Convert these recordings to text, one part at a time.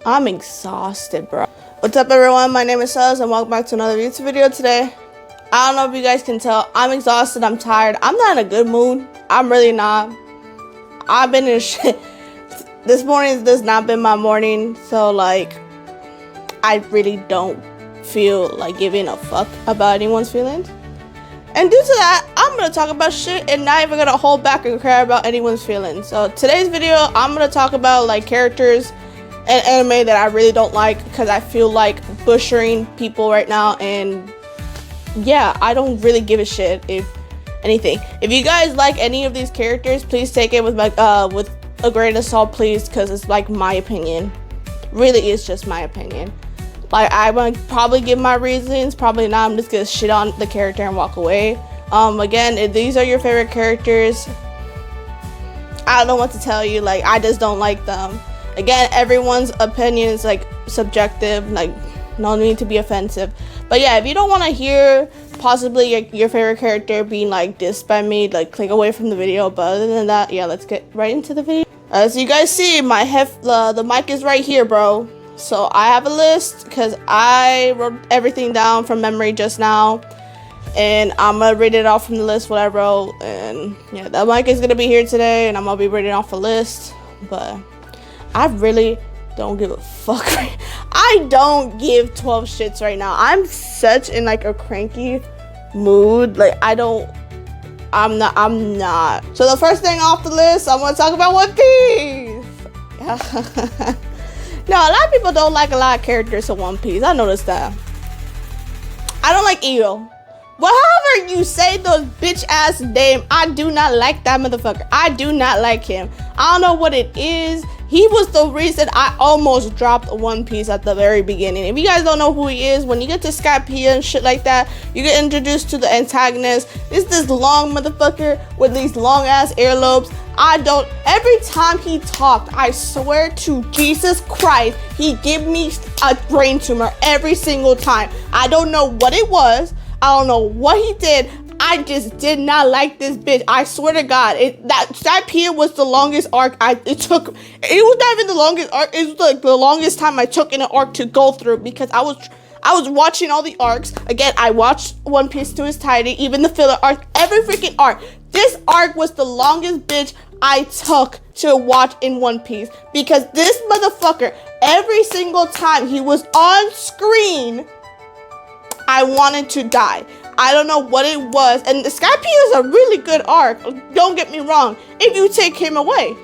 I'm exhausted, bro. What's up, everyone? My name is Sus, and welcome back to another YouTube video today. I don't know if you guys can tell. I'm exhausted. I'm tired. I'm not in a good mood. I'm really not. I've been in shit. This morning has not been my morning, so like, I really don't feel like giving a fuck about anyone's feelings. And due to that, I'm gonna talk about shit and not even gonna hold back and care about anyone's feelings. So today's video, I'm gonna talk about like characters and anime that I really don't like because I feel like butchering people right now, and yeah, I don't really give a shit if anything. If you guys like any of these characters, please take it with my with a grain of salt, please, because it's like my opinion. Really, it's just my opinion. Like, I would probably give my reasons, probably not. I'm just gonna shit on the character and walk away. Again, if these are your favorite characters, I don't know what to tell you. Like, I just don't like them. Again, everyone's opinion is like subjective, like no need to be offensive. But yeah, if you don't want to hear possibly your favorite character being like dissed by me, like click away from the video. But other than that, yeah, let's get right into the video. As you guys see, my the mic is right here, bro. So I have a list because I wrote everything down from memory just now, and I'm gonna read it off from the list what I wrote. And yeah, that mic is gonna be here today, and I'm gonna be reading off a list. But I really don't give a fuck. I don't give 12 shits right now. I'm such in like a cranky mood. Like I'm not. So the first thing off the list, I'm gonna talk about One Piece. No, a lot of people don't like a lot of characters in One Piece. I noticed that. I don't like Io. Well, however you say those bitch ass name, I do not like that motherfucker. I do not like him. I don't know what it is. He was the reason I almost dropped One Piece at the very beginning. If you guys don't know who he is, when you get to Skypiea and shit like that, you get introduced to the antagonist. It's this long motherfucker with these long ass earlobes. Every time he talked, I swear to Jesus Christ, he gave me a brain tumor every single time. I don't know what it was. I don't know what he did. I just did not like this bitch. I swear to God, that Pia was the longest arc it was not even the longest arc. It was like the longest time I took in an arc to go through, because I was watching all the arcs. Again, I watched One Piece to its entirety, even the filler arc, every freaking arc. This arc was the longest bitch I took to watch in One Piece, because this motherfucker, every single time he was on screen, I wanted to die. I don't know what it was. And the Skypiea is a really good arc. Don't get me wrong. If you take him away,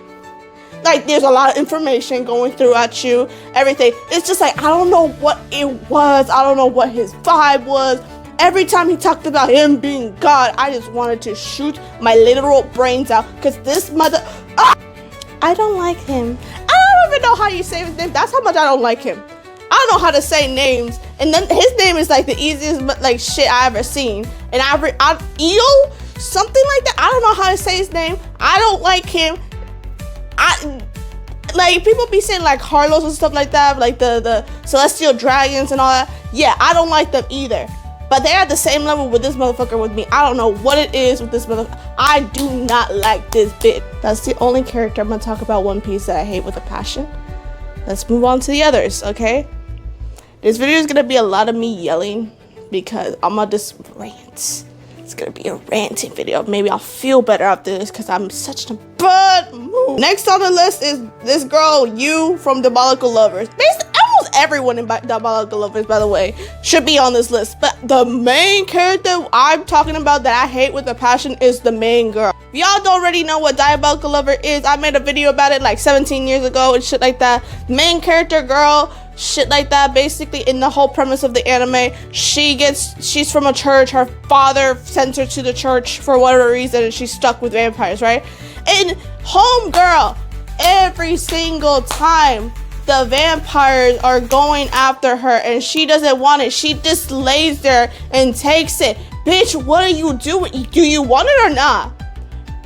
like, there's a lot of information going through at you, everything. It's just like, I don't know what it was. I don't know what his vibe was. Every time he talked about him being God, I just wanted to shoot my literal brains out. Because this I don't like him. I don't even know how you say his name. That's how much I don't like him. I don't know how to say names, and then his name is like the easiest like shit I ever seen. And Io, something like that. I don't know how to say his name. I don't like him. Like, people be saying like Harlows and stuff like that, like the Celestial Dragons and all that. Yeah, I don't like them either. But they're at the same level with this motherfucker with me. I don't know what it is with this motherfucker. I do not like this bitch. That's the only character I'm gonna talk about One Piece that I hate with a passion. Let's move on to the others, okay? This video is gonna be a lot of me yelling because I'm gonna just rant. It's gonna be a ranting video. Maybe I'll feel better after this because I'm such in a bad mood. Next on the list is this girl, Yu from Diabolical Lovers. Basically, almost everyone in Diabolical Lovers, by the way, should be on this list. But the main character I'm talking about that I hate with a passion is the main girl. If y'all don't already know what Diabolical Lover is, I made a video about it like 17 years ago and shit like that. Main character girl, shit like that. Basically, in the whole premise of the anime, she's from a church. Her father sends her to the church for whatever reason, and she's stuck with vampires, right? And homegirl, every single time the vampires are going after her and she doesn't want it, she just lays there and takes it. Bitch, what are you doing? Do you want it or not?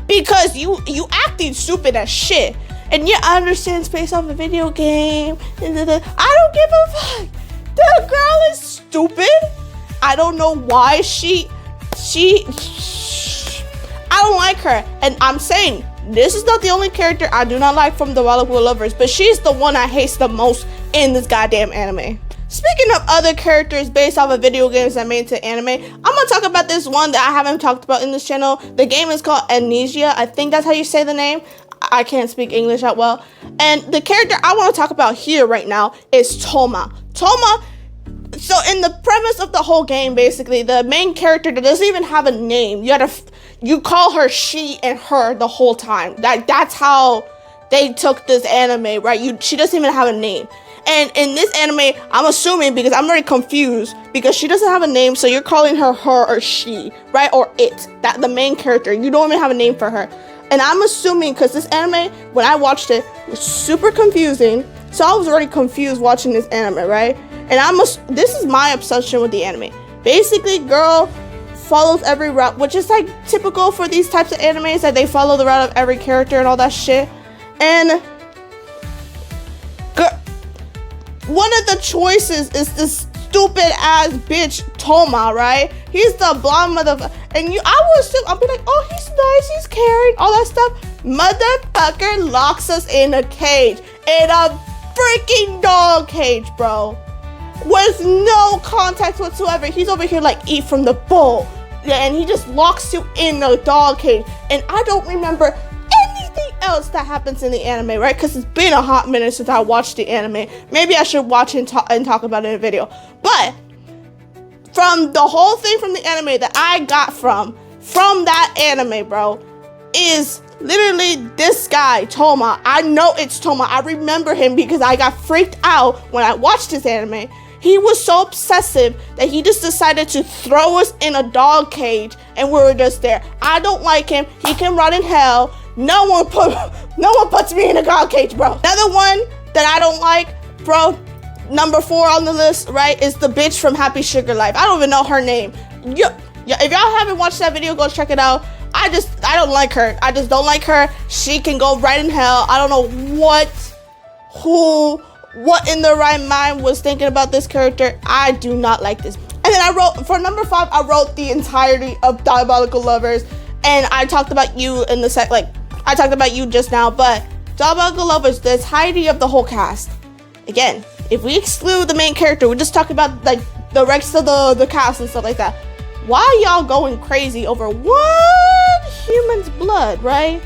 Because you acting stupid as shit. And yeah, I understand it's based off a video game. I don't give a fuck. The girl is stupid. I don't know why I don't like her. And I'm saying, this is not the only character I do not like from the Diabolical Lovers, but she's the one I hate the most in this goddamn anime. Speaking of other characters based off of video games that made into anime, I'm gonna talk about this one that I haven't talked about in this channel. The game is called Amnesia. I think that's how you say the name. I can't speak English that well. And the character I want to talk about here right now is Toma. Toma, so in the premise of the whole game, basically, the main character that doesn't even have a name. You call her she and her the whole time. That's how they took this anime, right? She doesn't even have a name. And in this anime, I'm assuming, because I'm very confused, because she doesn't have a name, so you're calling her or she, right? Or it, that the main character. You don't even have a name for her. And I'm assuming, because this anime, when I watched it, was super confusing. So I was already confused watching this anime, right? And this is my obsession with the anime. Basically, girl follows every route, which is like typical for these types of animes, that they follow the route of every character and all that shit. And one of the choices is this stupid ass bitch Toma, right? He's the blonde motherfucker, and I'll be like, oh, he's nice, he's caring, all that stuff. Motherfucker locks us in a cage, in a freaking dog cage, bro, with no context whatsoever. He's over here like, eat from the bowl, and he just locks you in the dog cage. And I don't remember anything else that happens in the anime, right? Because it's been a hot minute since I watched the anime. Maybe I should watch and talk about it in a video. But from the whole thing from the anime that I got from that anime, bro, is literally this guy, Toma. I know it's Toma. I remember him because I got freaked out when I watched this anime. He was so obsessive that he just decided to throw us in a dog cage, and we were just there. I don't like him. He can rot in hell. No one puts me in a dog cage, bro. Another one that I don't like, bro, number 4 on the list, right, is the bitch from Happy Sugar Life. I don't even know her name. Yeah, if y'all haven't watched that video, go check it out. I don't like her. I just don't like her. She can go right in hell. I don't know what in their right mind was thinking about this character. I do not like this. And then I wrote, for number 5, I wrote the entirety of Diabolical Lovers. And I talked about you in the I talked about you just now, but Diabolical Lovers, the entirety of the whole cast. Again, if we exclude the main character, we're just talking about like the rest of the cast and stuff like that. Why y'all going crazy over one human's blood, right?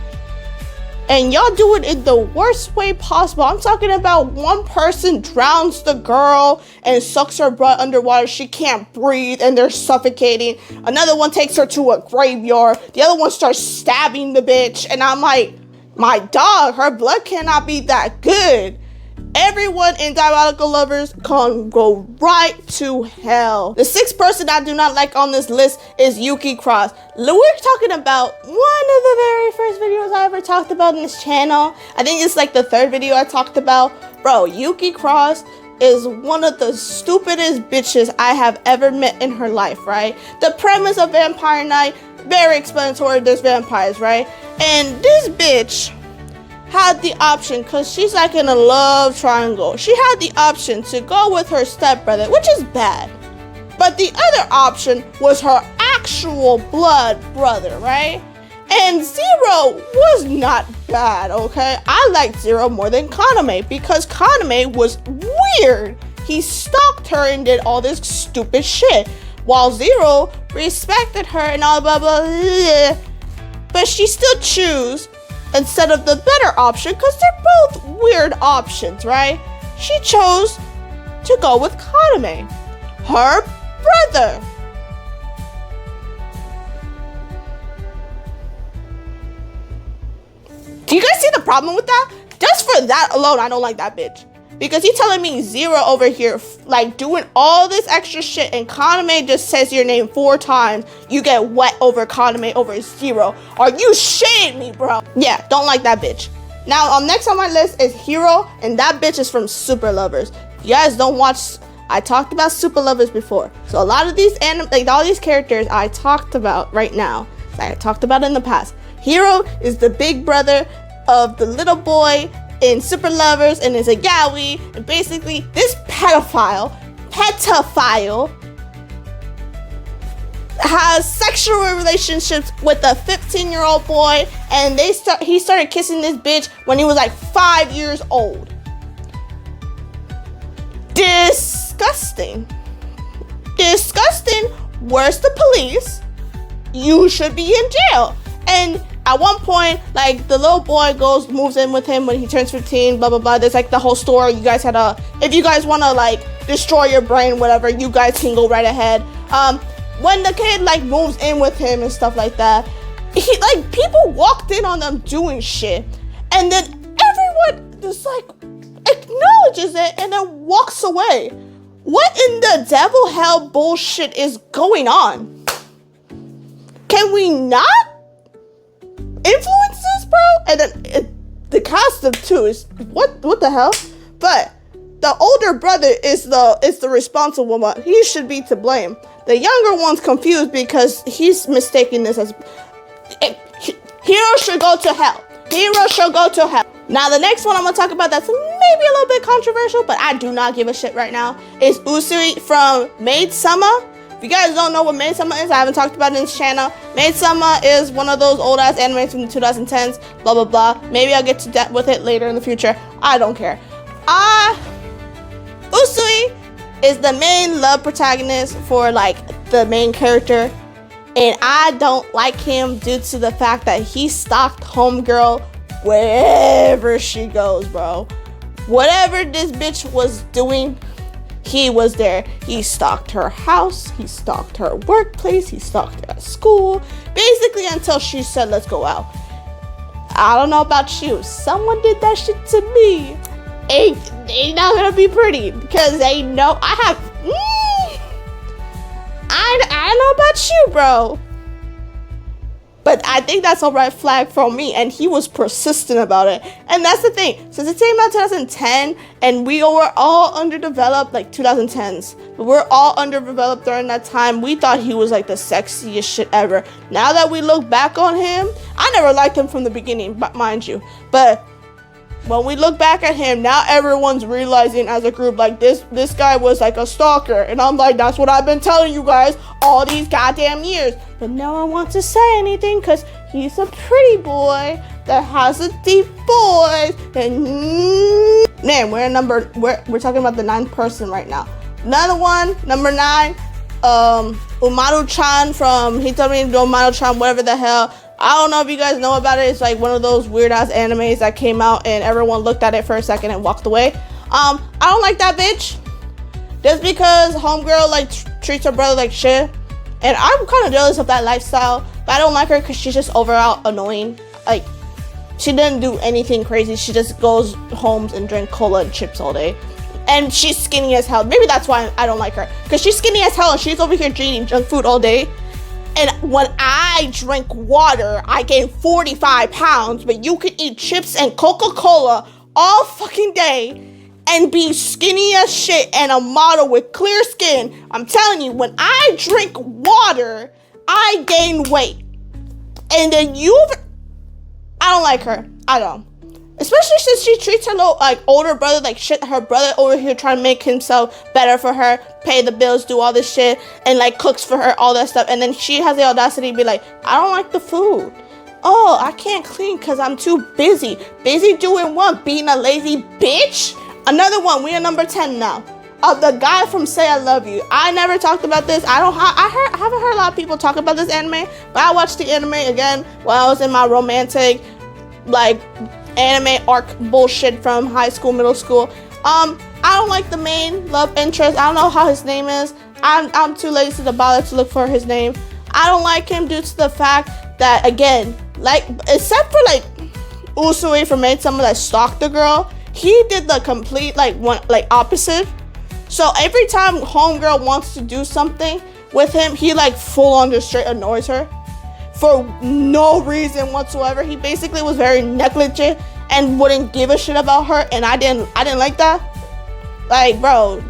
And y'all do it in the worst way possible. I'm talking about one person drowns the girl and sucks her butt underwater. She can't breathe and they're suffocating. Another one takes her to a graveyard. The other one starts stabbing the bitch. And I'm like, my dog, her blood cannot be that good. Everyone in Diabolical Lovers can go right to hell. The 6th person I do not like on this list is Yuki Cross. We're talking about one of the very first videos I ever talked about in this channel. I think it's like the 3rd video I talked about. Bro, Yuki Cross is one of the stupidest bitches I have ever met in her life, right? The premise of Vampire Knight, very explanatory. There's vampires, right? And this bitch had the option, because she's like in a love triangle, she had the option to go with her stepbrother, which is bad, but the other option was her actual blood brother, right? And Zero was not bad, okay? I liked Zero more than Kaname, because Kaname was weird. He stalked her and did all this stupid shit, while Zero respected her and all blah blah blah, but she still chose instead of the better option, because they're both weird options, right? She chose to go with Kaname, her brother. Do you guys see the problem with that? Just for that alone, I don't like that bitch. Because he's telling me Zero over here, like, doing all this extra shit, and Kaname just says your name 4 times. You get wet over Kaname over Zero. Are you shitting me, bro? Yeah, don't like that bitch. Now, next on my list is Hero, and that bitch is from Super Lovers. You guys don't watch, I talked about Super Lovers before. So a lot of these all these characters I talked about right now, I talked about in the past. Hero is the big brother of the little boy in Super Lovers, and is a yaoi, and basically this pedophile has sexual relationships with a 15-year-old boy, and he started kissing this bitch when he was like 5 years old. Disgusting. Disgusting. Where's the police? You should be in jail. And at one point, like, the little boy moves in with him when he turns 15, blah, blah, blah. There's, like, the whole story. You guys if you guys want to, like, destroy your brain, whatever, you guys can go right ahead. When the kid, like, moves in with him and stuff like that, people walked in on them doing shit. And then everyone just, like, acknowledges it and then walks away. What in the devil hell bullshit is going on? Can we not influence this, bro? And then the costume too is what the hell? But the older brother is the responsible one. He should be to blame. The younger one's confused because he's mistaking this as hero should go to hell. Hero should go to hell. Now the next one I'm gonna talk about that's maybe a little bit controversial, but I do not give a shit right now, is Usui from Maid Sama. If you guys don't know what Maid Sama is, I haven't talked about it in this channel. Maid Sama is one of those old ass animes from the 2010s, blah blah blah. Maybe I'll get to that with it later in the future. I don't care. Usui is the main love protagonist for like the main character, and I don't like him due to the fact that he stalked homegirl wherever she goes, bro. Whatever this bitch was doing, he was there. He stalked her house, he stalked her workplace, he stalked her at school, basically until she said, let's go out. I don't know about you. Someone did that shit to me. Ain't not gonna be pretty because they know I have. I know about you, bro. But I think that's a red flag for me, and he was persistent about it. And that's the thing. Since it came out 2010, and we were all underdeveloped, like 2010s. We're all underdeveloped during that time. We thought he was like the sexiest shit ever. Now that we look back on him, I never liked him from the beginning, mind you. But when we look back at him, now everyone's realizing as a group, like, this guy was like a stalker. And I'm like, that's what I've been telling you guys all these goddamn years. But no one wants to say anything because he's a pretty boy that has a deep voice. And man, we're talking about the 9th person right now. Another one, number 9, Umaru-chan from Hitomi no Umaru-chan, whatever the hell. I don't know if you guys know about it. It's like one of those weird ass animes that came out and everyone looked at it for a second and walked away. I don't like that bitch. Just because homegirl like treats her brother like shit. And I'm kind of jealous of that lifestyle. But I don't like her because she's just overall annoying. Like, she didn't do anything crazy. She just goes home and drink cola and chips all day. And she's skinny as hell. Maybe that's why I don't like her. Because she's skinny as hell and she's over here eating junk food all day. And when I drink water, I gain 45 pounds, but you can eat chips and Coca-Cola all fucking day and be skinny as shit and a model with clear skin. I'm telling you, when I drink water, I gain weight. And then I don't like her. I don't. Especially since she treats her little, like, older brother like shit. Her brother over here trying to make himself better for her, pay the bills, do all this shit, and, like, cooks for her, all that stuff. And then she has the audacity to be like, I don't like the food. Oh, I can't clean because I'm too busy. Busy doing what? Being a lazy bitch? Another one. We are number 10 now. The guy from Say I Love You. I never talked about this. I haven't heard a lot of people talk about this anime, but I watched the anime again while I was in my romantic, like, anime arc bullshit from high school, middle school. I don't like the main love interest. I don't know how his name is. I'm too lazy to bother to look for his name. I don't like him due to the fact that, again, like, except for like Usui from Maid Sama that stalked the girl, he did the complete opposite. So every time homegirl wants to do something with him, he like full on just straight annoys her. For no reason whatsoever. He basically was very negligent and wouldn't give a shit about her, and I didn't like that. Like, bro.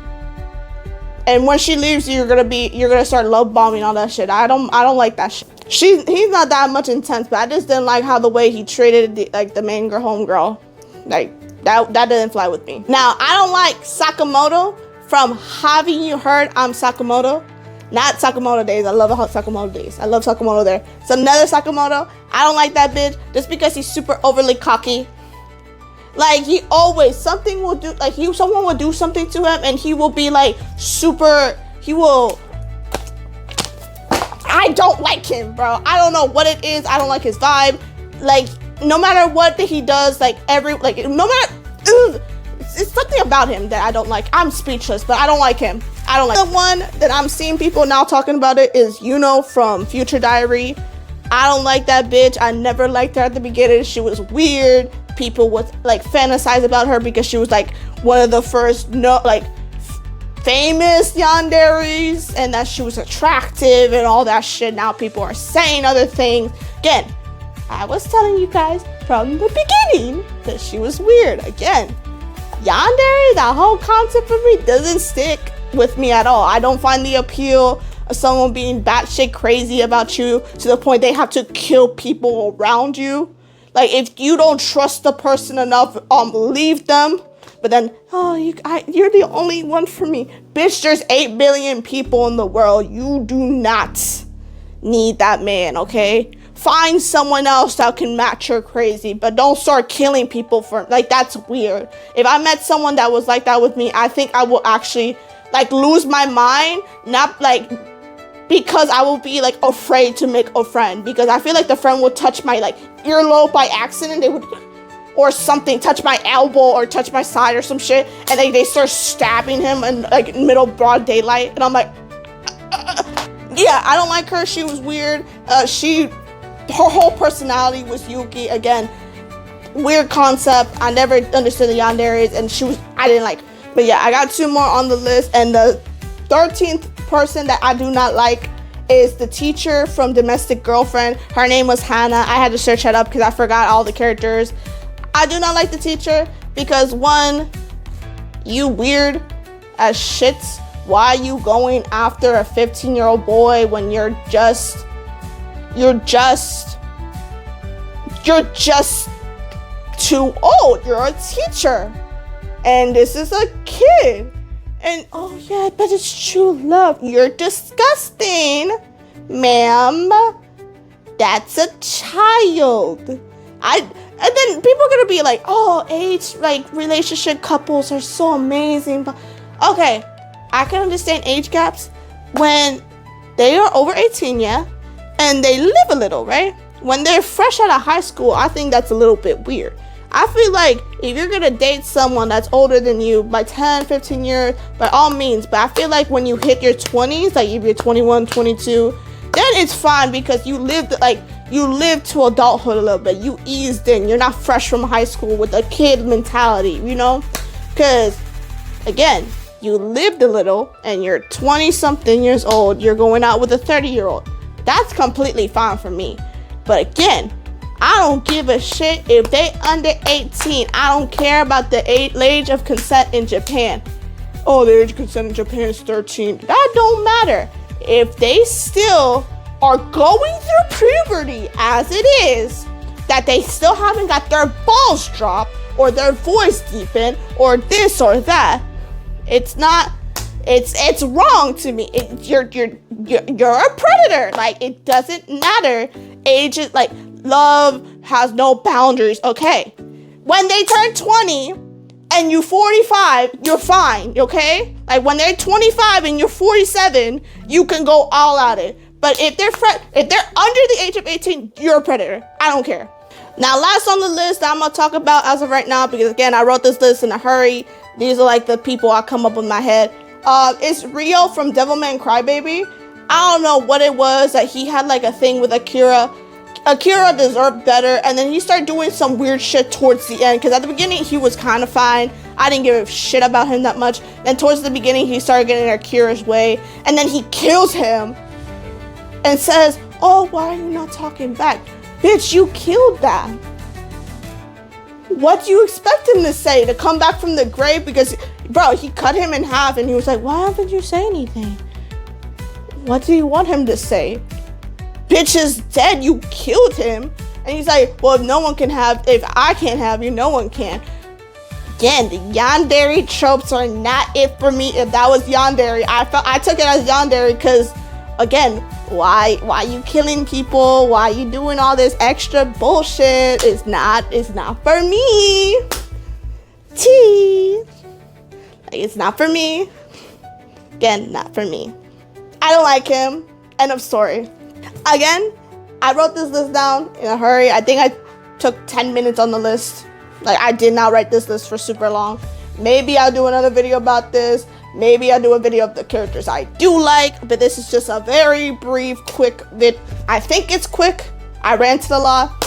And when she leaves, you're gonna start love bombing all that shit. I don't like that shit. He's not that much intense, but I just didn't like how the way he treated the main girl, homegirl. Like, that didn't fly with me. Now, I don't like Sakamoto from Haven't You Heard I'm Sakamoto? Not Sakamoto Days. I love Sakamoto Days. I love Sakamoto there. It's another Sakamoto. I don't like that bitch just because he's super overly cocky. Like, he always, something will do, like, someone will do something to him, and he will be, like, I don't like him, bro. I don't know what it is. I don't like his vibe. Like, no matter what he does, like, it's something about him that I don't like. I'm speechless, but I don't like him. I don't like. The one that I'm seeing people now talking about it is Yuno from Future Diary. I don't like that bitch. I never liked her at the beginning. She was weird. People would like fantasize about her because she was like one of the first famous yanderis, and that she was attractive and all that shit. Now people are saying other things. Again, I was telling you guys from the beginning that she was weird. Again, yandere, that whole concept for me doesn't stick with me at all. I don't find the appeal of someone being batshit crazy about you to the point they have to kill people around you. Like, if you don't trust the person enough, leave them. But then, you're the only one for me. Bitch, there's 8 billion people in the world. You do not need that man, okay? Find someone else that can match your crazy, but don't start killing people for, like, that's weird. If I met someone that was like that with me, I think I will actually, like, lose my mind. Not, like, because I will be, like, afraid to make a friend. Because I feel like the friend would touch my, like, earlobe by accident. They would, or something, touch my elbow or touch my side or some shit. And they start stabbing him in, like, middle broad daylight. And I'm like, yeah, I don't like her. She was weird. Her whole personality was Yuki. Again, weird concept. I never understood the yanderes. And I didn't like. But yeah, I got 2 more on the list. And the 13th person that I do not like is the teacher from Domestic Girlfriend. Her name was Hannah. I had to search that up because I forgot all the characters. I do not like the teacher because, one, you weird as shit. Why are you going after a 15-year-old boy when you're just too old? You're a teacher and this is a kid. And, oh yeah, but it's true love. You're disgusting, ma'am. That's a child. And then people are gonna be like, oh, age, like, relationship couples are so amazing. But, okay, I can understand age gaps when they are over 18, yeah? And they live a little, right? When they're fresh out of high school, I think that's a little bit weird. I feel like if you're gonna date someone that's older than you by 10, 15 years, by all means, but I feel like when you hit your 20s, like if you're 21, 22, then it's fine because you lived to adulthood a little bit. You eased in. You're not fresh from high school with a kid mentality, you know? Because, again, you lived a little and you're 20-something years old. You're going out with a 30-year-old. That's completely fine for me. But again, I don't give a shit if they under 18. I don't care about the age of consent in Japan. Oh, the age of consent in Japan is 13. That don't matter. If they still are going through puberty as it is, that they still haven't got their balls dropped or their voice deepened or this or that, it's wrong to me. You're a predator. Like, it doesn't matter. Age is like, love has no boundaries. Okay, when they turn 20 and you're 45, you're fine. Okay, like when they're 25 and you're 47, you can go all at it. But if they're under the age of 18, you're a predator. I don't care. Now, last on the list that I'm gonna talk about as of right now, because again, I wrote this list in a hurry. These are like the people I come up with in my head. It's Rio from Devilman Crybaby. I don't know what it was that he had like a thing with Akira. Akira deserved better, and then he started doing some weird shit towards the end, because at the beginning he was kind of fine. I didn't give a shit about him that much. Then towards the beginning he started getting Akira's way, and then he kills him and says, oh, why are you not talking back? Bitch, you killed that. What do you expect him to say? To come back from the grave? Because, bro, he cut him in half and he was like, why haven't you say anything? What do you want him to say? Bitch is dead, you killed him. And he's like, well, if I can't have you, no one can. Again, the yandere tropes are not it for me. If that was yandere, I took it as yandere because, again, why you killing people? Why you doing all this extra bullshit? It's not for me. tea. Like, it's not for me. Again, not for me. I don't like him. End of story. Again, I wrote this list down in a hurry. I think I took 10 minutes on the list. Like, I did not write this list for super long. Maybe I'll do another video about this. Maybe I'll do a video of the characters I do like. But this is just a very brief, quick vid. I think it's quick. I ranted a lot.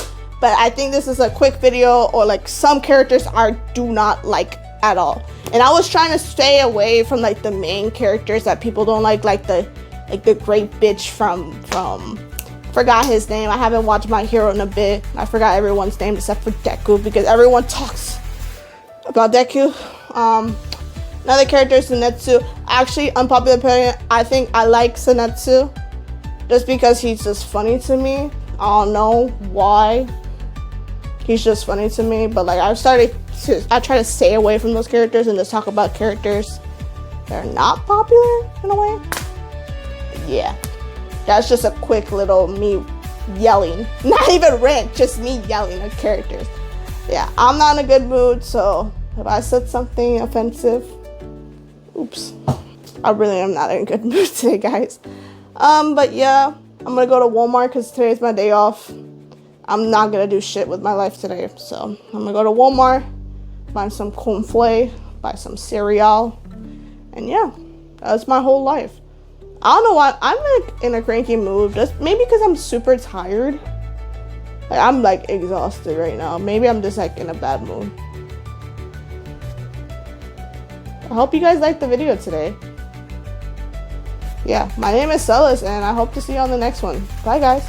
But I think this is a quick video, or like some characters I do not like at all. And I was trying to stay away from like the main characters that people don't like the great bitch from forgot his name. I haven't watched My Hero in a bit. I forgot everyone's name except for Deku because everyone talks about Deku. Another character is Zenitsu. Actually, unpopular opinion, I think I like Zenitsu just because he's just funny to me. I don't know why. He's just funny to me, but like I try to stay away from those characters and just talk about characters that are not popular in a way. Yeah, that's just a quick little me yelling. Not even rant, just me yelling at characters. Yeah, I'm not in a good mood, so if I said something offensive, oops. I really am not in a good mood today, guys. But yeah, I'm gonna go to Walmart because today's my day off. I'm not gonna do shit with my life today, so I'm gonna go to Walmart, buy some cornflakes, buy some cereal, and yeah, that's my whole life. I don't know why I'm like in a cranky mood, just maybe because I'm super tired. Like, I'm like exhausted right now. Maybe I'm just like in a bad mood. I hope you guys liked the video today. Yeah, my name is Celis, and I hope to see you on the next one. Bye, guys.